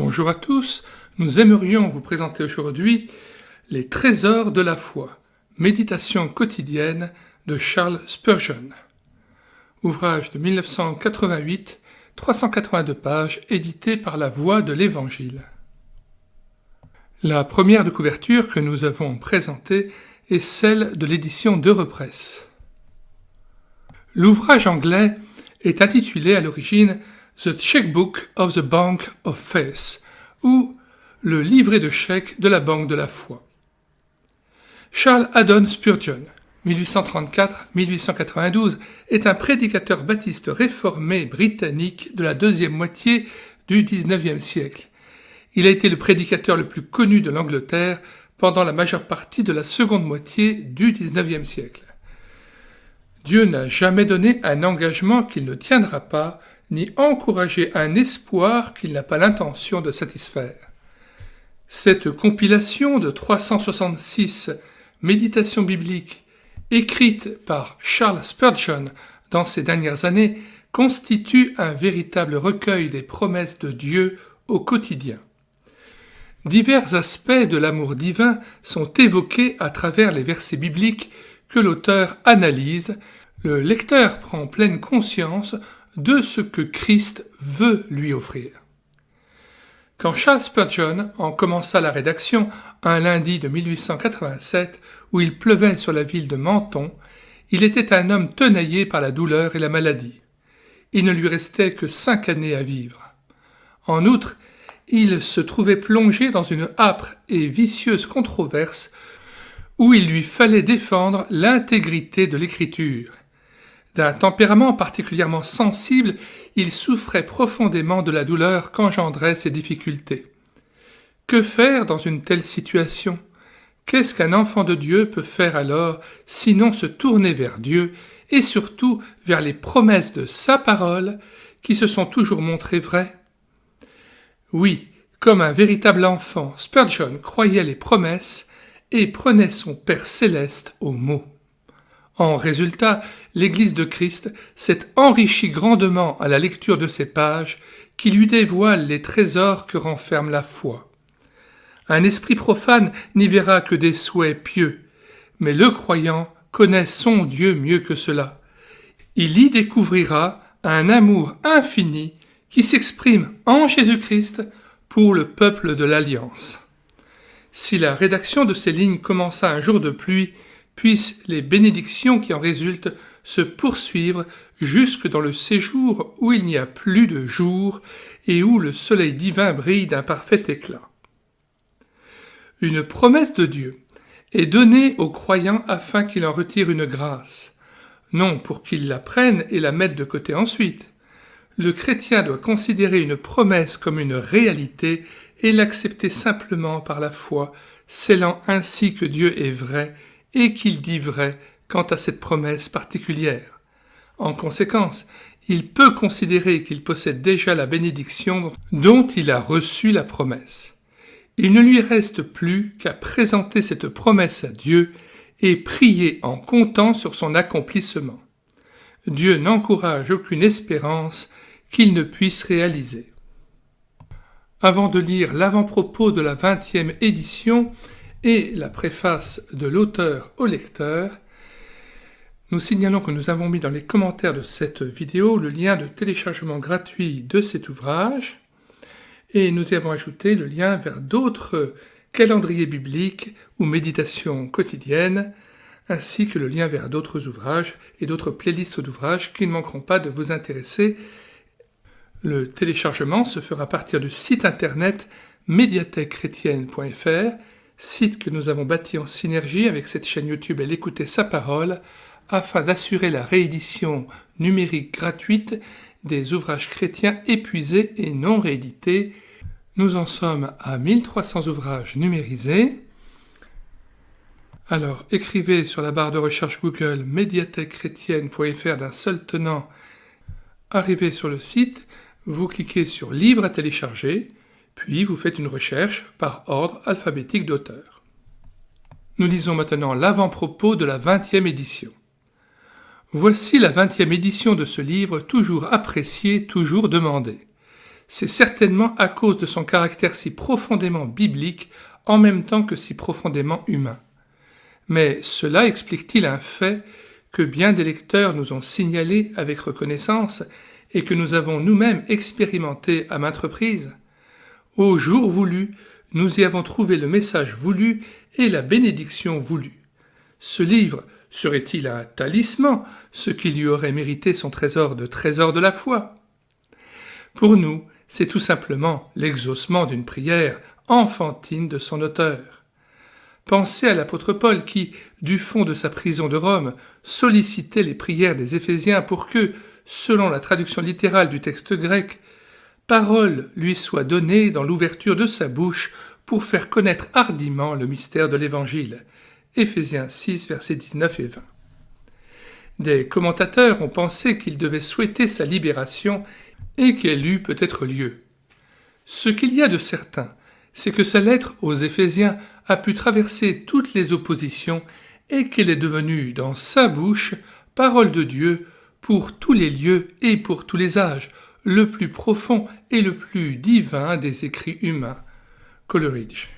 Bonjour à tous, nous aimerions vous présenter aujourd'hui Les trésors de la foi, méditation quotidienne de Charles Spurgeon. Ouvrage de 1988, 382 pages, édité par La Voix de l'Évangile. La première de couverture que nous avons présentée est celle de l'édition d'Europresse. L'ouvrage anglais est intitulé à l'origine The Checkbook of the Bank of Faith, ou le livret de chèques de la Banque de la foi. Charles Haddon Spurgeon, 1834-1892, est un prédicateur baptiste réformé britannique de la deuxième moitié du XIXe siècle. Il a été le prédicateur le plus connu de l'Angleterre pendant la majeure partie de la seconde moitié du XIXe siècle. Dieu n'a jamais donné un engagement qu'il ne tiendra pas, ni encouragé un espoir qu'il n'a pas l'intention de satisfaire. Cette compilation de 366 méditations bibliques écrites par Charles Spurgeon dans ces dernières années constitue un véritable recueil des promesses de Dieu au quotidien. Divers aspects de l'amour divin sont évoqués à travers les versets bibliques que l'auteur analyse. Le lecteur prend pleine conscience de ce que Christ veut lui offrir. Quand Charles Spurgeon en commença la rédaction un lundi de 1887 où il pleuvait sur la ville de Menton, il était un homme tenaillé par la douleur et la maladie. Il ne lui restait que 5 années à vivre. En outre, il se trouvait plongé dans une âpre et vicieuse controverse où il lui fallait défendre l'intégrité de l'Écriture. D'un tempérament particulièrement sensible, il souffrait profondément de la douleur qu'engendraient ces difficultés. Que faire dans une telle situation ? Qu'est-ce qu'un enfant de Dieu peut faire alors, sinon se tourner vers Dieu et surtout vers les promesses de sa parole qui se sont toujours montrées vraies ? Oui, comme un véritable enfant, Spurgeon croyait les promesses et prenait son Père céleste au mot. En résultat, l'Église de Christ s'est enrichie grandement à la lecture de ces pages qui lui dévoilent les trésors que renferme la foi. Un esprit profane n'y verra que des souhaits pieux, mais le croyant connaît son Dieu mieux que cela. Il y découvrira un amour infini qui s'exprime en Jésus-Christ pour le peuple de l'Alliance. Si la rédaction de ces lignes commença un jour de pluie, puissent les bénédictions qui en résultent se poursuivre jusque dans le séjour où il n'y a plus de jour et où le soleil divin brille d'un parfait éclat. Une promesse de Dieu est donnée aux croyants afin qu'il en retire une grâce, non pour qu'ils la prennent et la mettent de côté ensuite. Le chrétien doit considérer une promesse comme une réalité et l'accepter simplement par la foi, scellant ainsi que Dieu est vrai et qu'il dit vrai quant à cette promesse particulière. En conséquence, il peut considérer qu'il possède déjà la bénédiction dont il a reçu la promesse. Il ne lui reste plus qu'à présenter cette promesse à Dieu et prier en comptant sur son accomplissement. Dieu n'encourage aucune espérance qu'il ne puisse réaliser. Avant de lire l'avant-propos de la 20e édition et la préface de l'auteur au lecteur, nous signalons que nous avons mis dans les commentaires de cette vidéo le lien de téléchargement gratuit de cet ouvrage et nous y avons ajouté le lien vers d'autres calendriers bibliques ou méditations quotidiennes ainsi que le lien vers d'autres ouvrages et d'autres playlists d'ouvrages qui ne manqueront pas de vous intéresser. Le téléchargement se fera à partir du site internet médiathèquechrétienne.fr, site que nous avons bâti en synergie avec cette chaîne YouTube et l'écouter sa parole, afin d'assurer la réédition numérique gratuite des ouvrages chrétiens épuisés et non réédités. Nous en sommes à 1300 ouvrages numérisés. Alors, écrivez sur la barre de recherche Google médiathèquechrétienne.fr d'un seul tenant, arrivez sur le site, vous cliquez sur Livres à télécharger, puis vous faites une recherche par ordre alphabétique d'auteur. Nous lisons maintenant l'avant-propos de la 20e édition. Voici la 20e édition de ce livre, toujours apprécié, toujours demandé. c'est certainement à cause de son caractère si profondément biblique en même temps que si profondément humain. Mais cela explique-t-il un fait que bien des lecteurs nous ont signalé avec reconnaissance et que nous avons nous-mêmes expérimenté à maintes reprises? Au jour voulu, nous y avons trouvé le message voulu et la bénédiction voulue. Ce livre serait-il un talisman, ce qui lui aurait mérité son trésor de la foi? Pour nous, c'est tout simplement l'exaucement d'une prière enfantine de son auteur. Pensez à l'apôtre Paul qui, du fond de sa prison de Rome, sollicitait les prières des Éphésiens pour que, selon la traduction littérale du texte grec, parole lui soit donnée dans l'ouverture de sa bouche pour faire connaître hardiment le mystère de l'Évangile. Éphésiens 6, versets 19 et 20. Des commentateurs ont pensé qu'il devait souhaiter sa libération et qu'elle eut peut-être lieu. Ce qu'il y a de certain, c'est que sa lettre aux Éphésiens a pu traverser toutes les oppositions et qu'elle est devenue, dans sa bouche, parole de Dieu pour tous les lieux et pour tous les âges, le plus profond et le plus divin des écrits humains. Coleridge.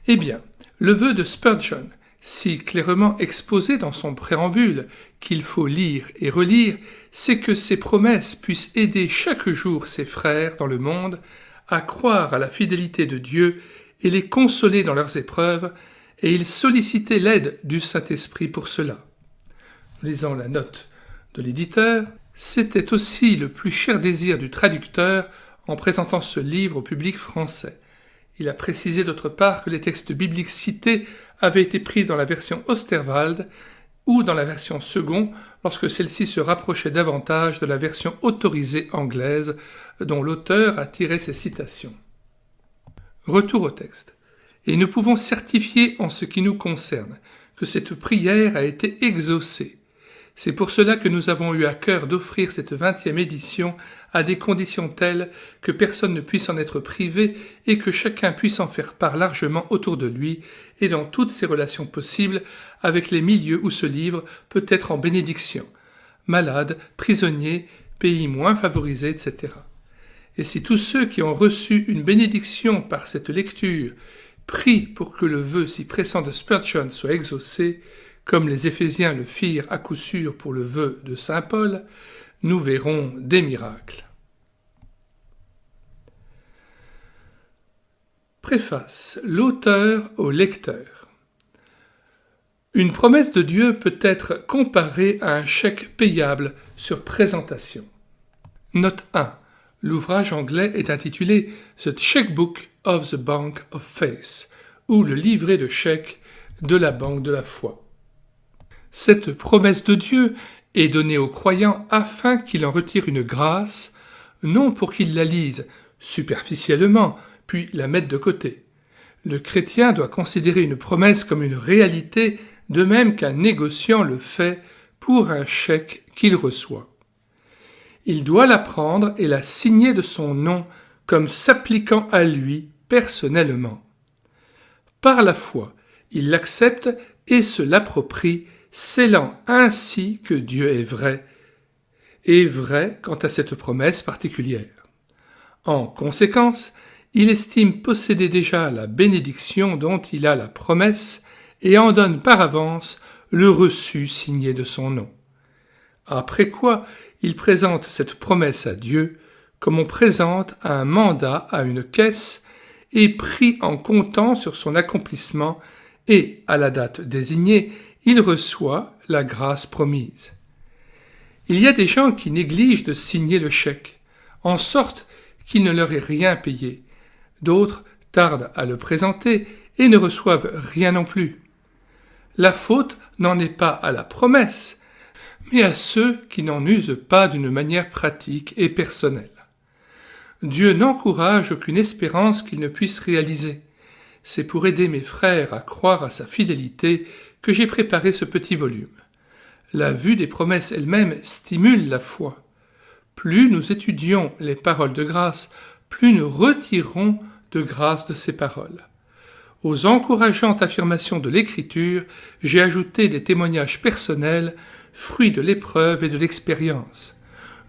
Eh bien, le vœu de Spurgeon, si clairement exposé dans son préambule, qu'il faut lire et relire, c'est que ces promesses puissent aider chaque jour ses frères dans le monde à croire à la fidélité de Dieu et les consoler dans leurs épreuves, et il sollicitait l'aide du Saint-Esprit pour cela. Lisant la note de l'éditeur, c'était aussi le plus cher désir du traducteur en présentant ce livre au public français. Il a précisé d'autre part que les textes bibliques cités avaient été pris dans la version Osterwald ou dans la version second lorsque celle-ci se rapprochait davantage de la version autorisée anglaise dont l'auteur a tiré ses citations. Retour au texte. Et nous pouvons certifier en ce qui nous concerne que cette prière a été exaucée. C'est pour cela que nous avons eu à cœur d'offrir cette 20e édition à des conditions telles que personne ne puisse en être privé et que chacun puisse en faire part largement autour de lui et dans toutes ses relations possibles avec les milieux où ce livre peut être en bénédiction. Malades, prisonniers, pays moins favorisés, etc. Et si tous ceux qui ont reçu une bénédiction par cette lecture prient pour que le vœu si pressant de Spurgeon soit exaucé, comme les Éphésiens le firent à coup sûr pour le vœu de saint Paul, nous verrons des miracles. Préface. L'auteur au lecteur. Une promesse de Dieu peut être comparée à un chèque payable sur présentation. Note 1. L'ouvrage anglais est intitulé « The Checkbook of the Bank of Faith » ou « Le livret de chèques de la banque de la foi ». Cette promesse de Dieu est donnée aux croyants afin qu'il en retire une grâce, non pour qu'ils la lisent superficiellement, puis la mettent de côté. Le chrétien doit considérer une promesse comme une réalité, de même qu'un négociant le fait pour un chèque qu'il reçoit. Il doit la prendre et la signer de son nom comme s'appliquant à lui personnellement. Par la foi, il l'accepte et se l'approprie, scellant ainsi que Dieu est vrai, et vrai quant à cette promesse particulière. En conséquence, il estime posséder déjà la bénédiction dont il a la promesse et en donne par avance le reçu signé de son nom. Après quoi, il présente cette promesse à Dieu comme on présente un mandat à une caisse et prie en comptant sur son accomplissement et, à la date désignée, il reçoit la grâce promise. Il y a des gens qui négligent de signer le chèque, en sorte qu'il ne leur est rien payé. D'autres tardent à le présenter et ne reçoivent rien non plus. La faute n'en est pas à la promesse, mais à ceux qui n'en usent pas d'une manière pratique et personnelle. Dieu n'encourage aucune espérance qu'il ne puisse réaliser. C'est pour aider mes frères à croire à sa fidélité que j'ai préparé ce petit volume. La vue des promesses elles-mêmes stimule la foi. Plus nous étudions les paroles de grâce, plus nous retirons de grâce de ces paroles. Aux encourageantes affirmations de l'Écriture, j'ai ajouté des témoignages personnels, fruits de l'épreuve et de l'expérience.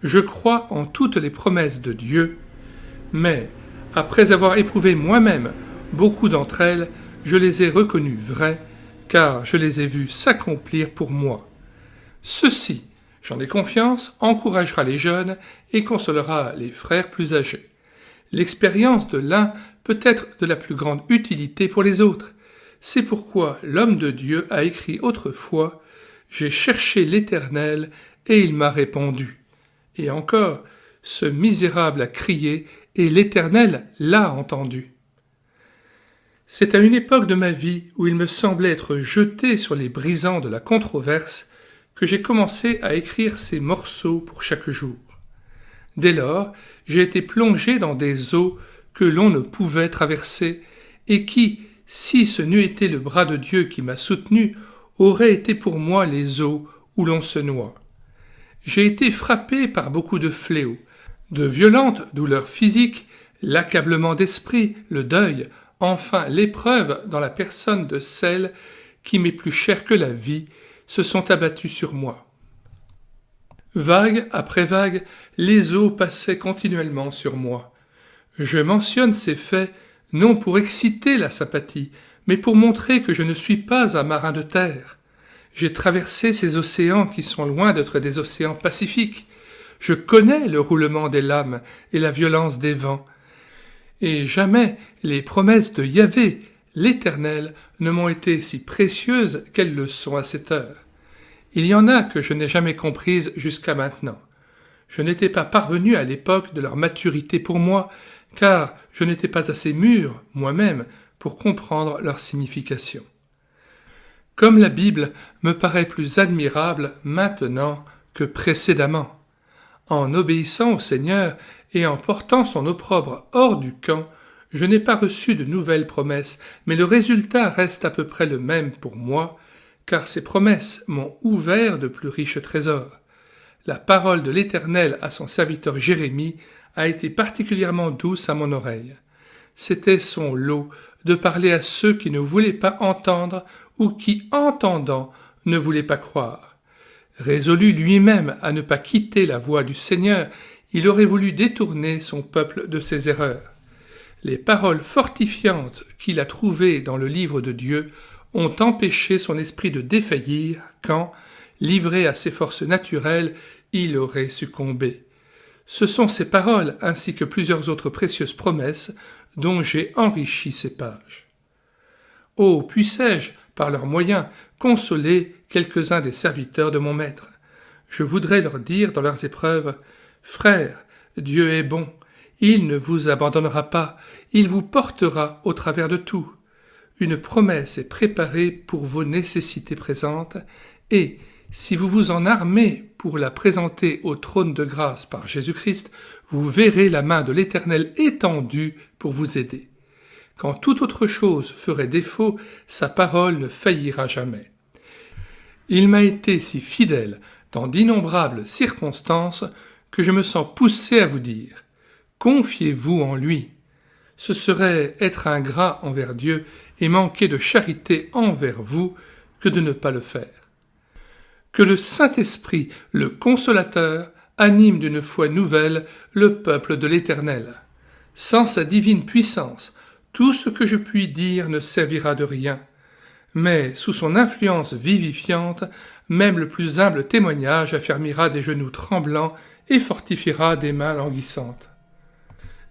Je crois en toutes les promesses de Dieu. Mais, après avoir éprouvé moi-même beaucoup d'entre elles, je les ai reconnues vraies, car je les ai vues s'accomplir pour moi. Ceci, j'en ai confiance, encouragera les jeunes et consolera les frères plus âgés. L'expérience de l'un peut être de la plus grande utilité pour les autres. C'est pourquoi l'homme de Dieu a écrit autrefois « J'ai cherché l'Éternel et il m'a répondu ». Et encore, ce misérable a crié et l'Éternel l'a entendu. C'est à une époque de ma vie où il me semblait être jeté sur les brisants de la controverse que j'ai commencé à écrire ces morceaux pour chaque jour. Dès lors, j'ai été plongé dans des eaux que l'on ne pouvait traverser et qui, si ce n'eût été le bras de Dieu qui m'a soutenu, auraient été pour moi les eaux où l'on se noie. J'ai été frappé par beaucoup de fléaux, de violentes douleurs physiques, l'accablement d'esprit, le deuil, enfin l'épreuve dans la personne de celle qui m'est plus chère que la vie, se sont abattus sur moi. Vague après vague, les eaux passaient continuellement sur moi. Je mentionne ces faits non pour exciter la sympathie, mais pour montrer que je ne suis pas un marin de terre. J'ai traversé ces océans qui sont loin d'être des océans pacifiques. Je connais le roulement des lames et la violence des vents. Et jamais les promesses de Yahvé, l'Éternel, ne m'ont été si précieuses qu'elles le sont à cette heure. Il y en a que je n'ai jamais comprises jusqu'à maintenant. Je n'étais pas parvenu à l'époque de leur maturité pour moi, car je n'étais pas assez mûr, moi-même, pour comprendre leur signification. Comme la Bible me paraît plus admirable maintenant que précédemment. En obéissant au Seigneur et en portant son opprobre hors du camp, je n'ai pas reçu de nouvelles promesses, mais le résultat reste à peu près le même pour moi, car ces promesses m'ont ouvert de plus riches trésors. La parole de l'Éternel à son serviteur Jérémie a été particulièrement douce à mon oreille. C'était son lot de parler à ceux qui ne voulaient pas entendre ou qui, entendant, ne voulaient pas croire. Résolu lui-même à ne pas quitter la voie du Seigneur, il aurait voulu détourner son peuple de ses erreurs. Les paroles fortifiantes qu'il a trouvées dans le livre de Dieu ont empêché son esprit de défaillir quand, livré à ses forces naturelles, il aurait succombé. Ce sont ces paroles ainsi que plusieurs autres précieuses promesses dont j'ai enrichi ces pages. Oh, puissais-je, par leurs moyens, consoler quelques-uns des serviteurs de mon Maître. Je voudrais leur dire dans leurs épreuves « Frères, Dieu est bon, il ne vous abandonnera pas, il vous portera au travers de tout. Une promesse est préparée pour vos nécessités présentes, et, si vous vous en armez pour la présenter au trône de grâce par Jésus-Christ, vous verrez la main de l'Éternel étendue pour vous aider. Quand toute autre chose ferait défaut, sa parole ne faillira jamais. Il m'a été si fidèle dans d'innombrables circonstances que je me sens poussé à vous dire « Confiez-vous en lui ». Ce serait être ingrat envers Dieu et manquer de charité envers vous que de ne pas le faire. Que le Saint-Esprit, le Consolateur, anime d'une foi nouvelle le peuple de l'Éternel. Sans sa divine puissance, tout ce que je puis dire ne servira de rien. Mais sous son influence vivifiante, même le plus humble témoignage affermira des genoux tremblants et fortifiera des mains languissantes.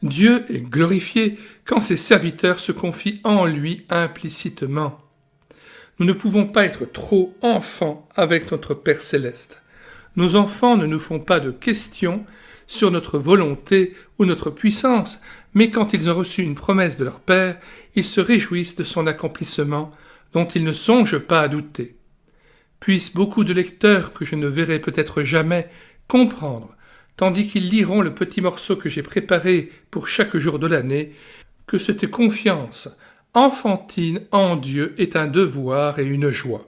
Dieu est glorifié quand ses serviteurs se confient en lui implicitement. Nous ne pouvons pas être trop enfants avec notre Père céleste. Nos enfants ne nous font pas de questions sur notre volonté ou notre puissance, mais quand ils ont reçu une promesse de leur Père, ils se réjouissent de son accomplissement, dont ils ne songent pas à douter. Puissent beaucoup de lecteurs que je ne verrai peut-être jamais comprendre, tandis qu'ils liront le petit morceau que j'ai préparé pour chaque jour de l'année, que cette confiance enfantine en Dieu est un devoir et une joie.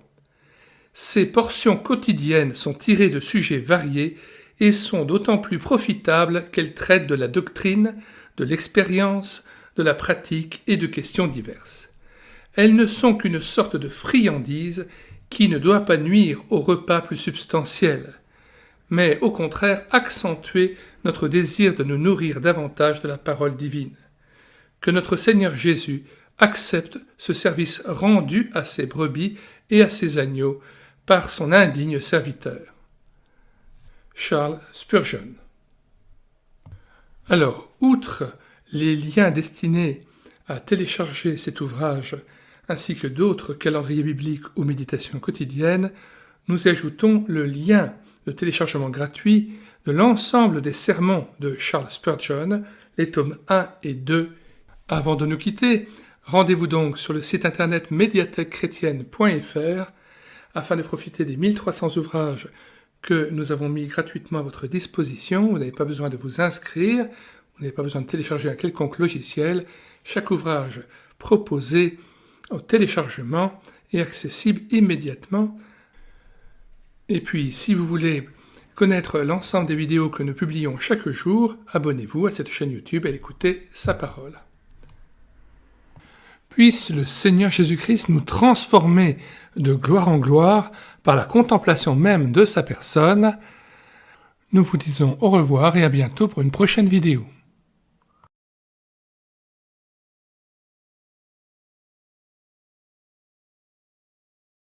Ces portions quotidiennes sont tirées de sujets variés et sont d'autant plus profitables qu'elles traitent de la doctrine, de l'expérience, de la pratique et de questions diverses. Elles ne sont qu'une sorte de friandise qui ne doit pas nuire au repas plus substantiel, mais au contraire accentuer notre désir de nous nourrir davantage de la parole divine. Que notre Seigneur Jésus accepte ce service rendu à ses brebis et à ses agneaux par son indigne serviteur. Charles Spurgeon. Alors, outre les liens destinés à télécharger cet ouvrage ainsi que d'autres calendriers bibliques ou méditations quotidiennes, nous ajoutons le lien de téléchargement gratuit de l'ensemble des sermons de Charles Spurgeon, les tomes 1 et 2. Avant de nous quitter, rendez-vous donc sur le site internet médiathèquechrétienne.fr afin de profiter des 1300 ouvrages que nous avons mis gratuitement à votre disposition. Vous n'avez pas besoin de vous inscrire, vous n'avez pas besoin de télécharger un quelconque logiciel. Chaque ouvrage proposé au téléchargement est accessible immédiatement. Et puis, si vous voulez connaître l'ensemble des vidéos que nous publions chaque jour, abonnez-vous à cette chaîne YouTube et écoutez sa parole. Puisse le Seigneur Jésus-Christ nous transformer de gloire en gloire par la contemplation même de sa personne. Nous vous disons au revoir et à bientôt pour une prochaine vidéo.